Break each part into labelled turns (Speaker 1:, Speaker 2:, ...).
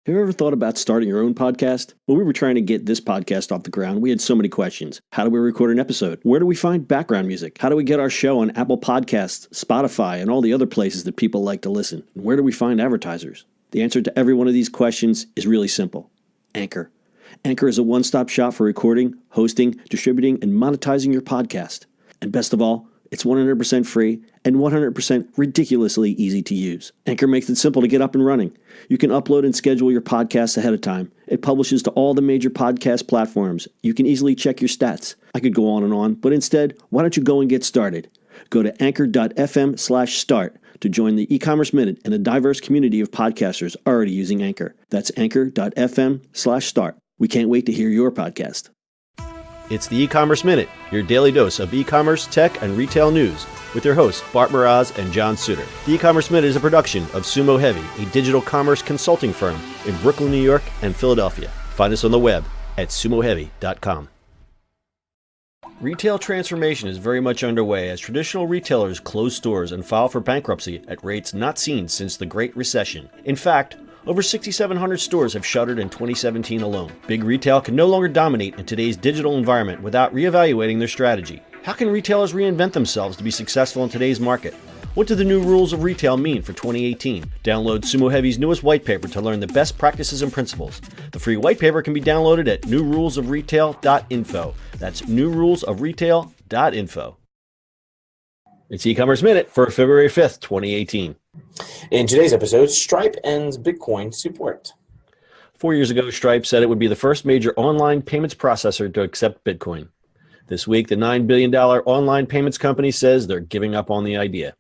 Speaker 1: Have you ever thought about starting your own podcast? When we were trying to get this podcast off the ground, we had so many questions. How do we record an episode? Where do we find background music? How do we get our show on Apple Podcasts, Spotify, and all the other places that people like to listen? And where do we find advertisers? The answer to every one of these questions is really simple. Anchor. Anchor is a one-stop shop for recording, hosting, distributing, and monetizing your podcast. And best of all, it's 100% free and 100% ridiculously easy to use. Anchor makes it simple to get up and running. You can upload and schedule your podcasts ahead of time. It publishes to all the major podcast platforms. You can easily check your stats. I could go on, but instead, why don't you go and get started? Go to anchor.fm/start to join the e-commerce minute and a diverse community of podcasters already using Anchor. That's anchor.fm/start. We can't wait to hear your podcast.
Speaker 2: It's the e-commerce minute, your daily dose of e-commerce, tech, and retail news with your hosts Bart Mraz and John Suter. The e-commerce minute is a production of Sumo Heavy, a digital commerce consulting firm in Brooklyn, New York, and Philadelphia. Find us on the web at sumoheavy.com. Retail transformation is very much underway as traditional retailers close stores and file for bankruptcy at rates not seen since the Great Recession. In fact, over 6,700 stores have shuttered in 2017 alone. Big retail can no longer dominate in today's digital environment without reevaluating their strategy. How can retailers reinvent themselves to be successful in today's market? What do the new rules of retail mean for 2018? Download Sumo Heavy's newest white paper to learn the best practices and principles. The free white paper can be downloaded at newrulesofretail.info. That's newrulesofretail.info. It's e-commerce minute for February 5th, 2018.
Speaker 3: In today's episode, Stripe ends Bitcoin support.
Speaker 2: 4 years ago, Stripe said it would be the first major online payments processor to accept Bitcoin. This week, the $9 billion online payments company says they're giving up on the idea.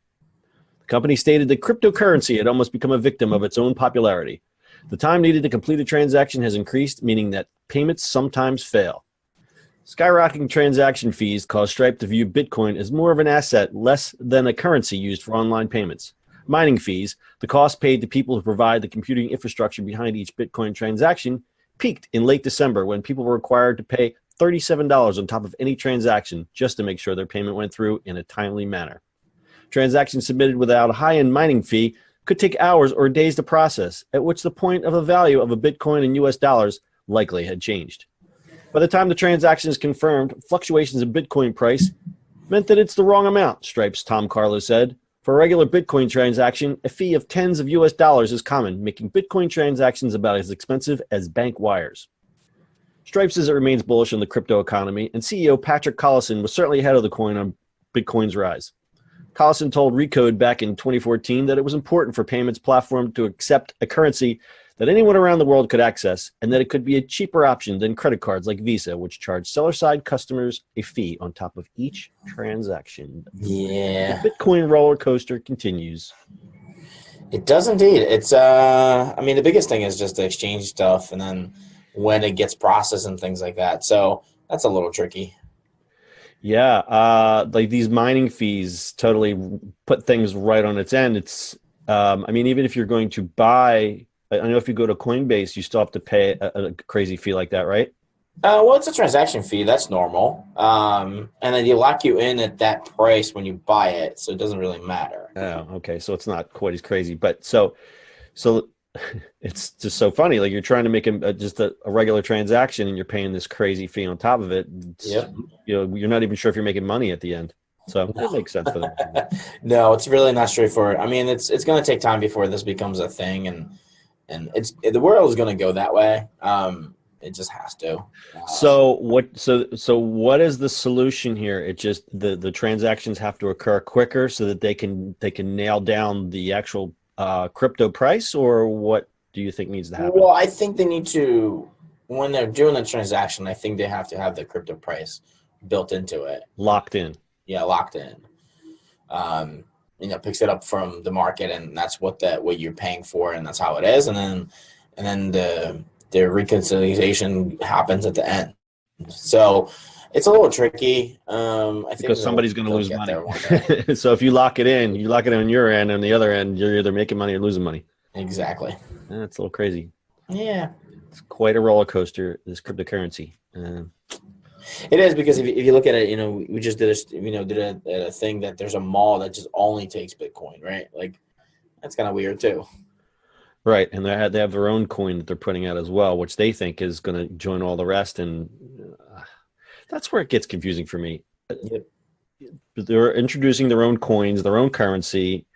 Speaker 2: The company stated that cryptocurrency had almost become a victim of its own popularity. The time needed to complete a transaction has increased, meaning that payments sometimes fail. Skyrocketing transaction fees cause Stripe to view Bitcoin as more of an asset, less than a currency used for online payments. Mining fees, the cost paid to people who provide the computing infrastructure behind each Bitcoin transaction, peaked in late December when people were required to pay $37 on top of any transaction just to make sure their payment went through in a timely manner. Transactions submitted without a high-end mining fee could take hours or days to process, at which the point of the value of a Bitcoin in US dollars likely had changed. By the time the transaction is confirmed, fluctuations in Bitcoin price meant that it's the wrong amount, Stripe's Tom Carlo said. For a regular Bitcoin transaction, a fee of tens of US dollars is common, making Bitcoin transactions about as expensive as bank wires. Stripe says it remains bullish on the crypto economy, and CEO Patrick Collison was certainly ahead of the coin on Bitcoin's rise. Collison told Recode back in 2014 that it was important for payments platform to accept a currency that anyone around the world could access, and that it could be a cheaper option than credit cards like Visa, which charge seller-side customers a fee on top of each transaction.
Speaker 3: Yeah.
Speaker 2: The Bitcoin roller coaster continues.
Speaker 3: It does indeed. It's the biggest thing is just the exchange stuff and then when it gets processed and things like that. So that's a little tricky.
Speaker 2: Yeah, like these mining fees totally put things right on its end. It's even if you're going to buy, I know if you go to Coinbase, you still have to pay a crazy fee like that, right?
Speaker 3: Well, it's a transaction fee. That's normal. And then they lock you in at that price when you buy it, so it doesn't really matter.
Speaker 2: Oh, okay. So it's not quite as crazy. But so it's just so funny. Like you're trying to make just a regular transaction and you're paying this crazy fee on top of it.
Speaker 3: Yep.
Speaker 2: You're not even sure if you're making money at the end. So it makes sense for them.
Speaker 3: No, it's really not straightforward. I mean, it's going to take time before this becomes a thing, and the world is going to go that way. It just has to.
Speaker 2: So what is the solution here? It just the transactions have to occur quicker so that they can nail down the actual crypto price, or what do you think needs to happen?
Speaker 3: Well, I think they need to, when they're doing the transaction, I think they have to have the crypto price built into it.
Speaker 2: Locked in.
Speaker 3: Yeah, locked in. Picks it up from the market, and that's what you're paying for, and that's how it is. And then the reconciliation happens at the end. So it's a little tricky. I think
Speaker 2: because somebody's going to lose money. So if you lock it in on your end, and the other end, you're either making money or losing money.
Speaker 3: Exactly.
Speaker 2: That's a little crazy.
Speaker 3: Yeah.
Speaker 2: It's quite a roller coaster, this cryptocurrency.
Speaker 3: It is, because if you look at it, we just did a thing that there's a mall that just only takes Bitcoin, right? Like, that's kind of weird too.
Speaker 2: Right, and they have their own coin that they're putting out as well, which they think is going to join all the rest, and that's where it gets confusing for me.
Speaker 3: Yep.
Speaker 2: They're introducing their own coins, their own currency.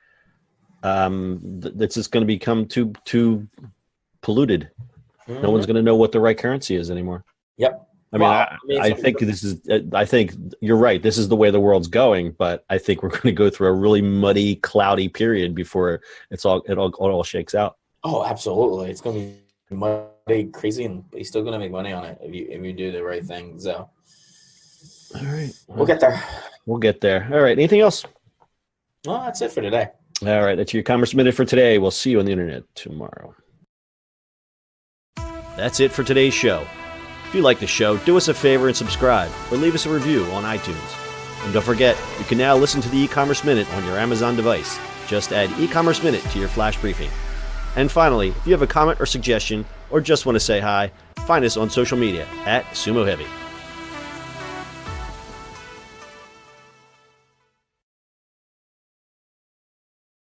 Speaker 2: That's just going to become too polluted.
Speaker 3: Mm-hmm.
Speaker 2: No one's going to know what the right currency is anymore.
Speaker 3: Yep.
Speaker 2: I think this is. I think you're right. This is the way the world's going, but I think we're going to go through a really muddy, cloudy period before it all shakes out.
Speaker 3: Oh, absolutely. It's going to be muddy, crazy, and you're still going to make money on it if you do the right thing. So,
Speaker 2: all right,
Speaker 3: we'll get there.
Speaker 2: We'll get there. All right. Anything else?
Speaker 3: Well, that's it for today.
Speaker 2: All right. That's your Commerce Minute for today. We'll see you on the internet tomorrow. That's it for today's show. If you like the show, do us a favor and subscribe or leave us a review on iTunes. And don't forget, you can now listen to the e-commerce minute on your Amazon device. Just add e-commerce minute to your flash briefing. And finally, if you have a comment or suggestion or just want to say hi, find us on social media at Sumo Heavy.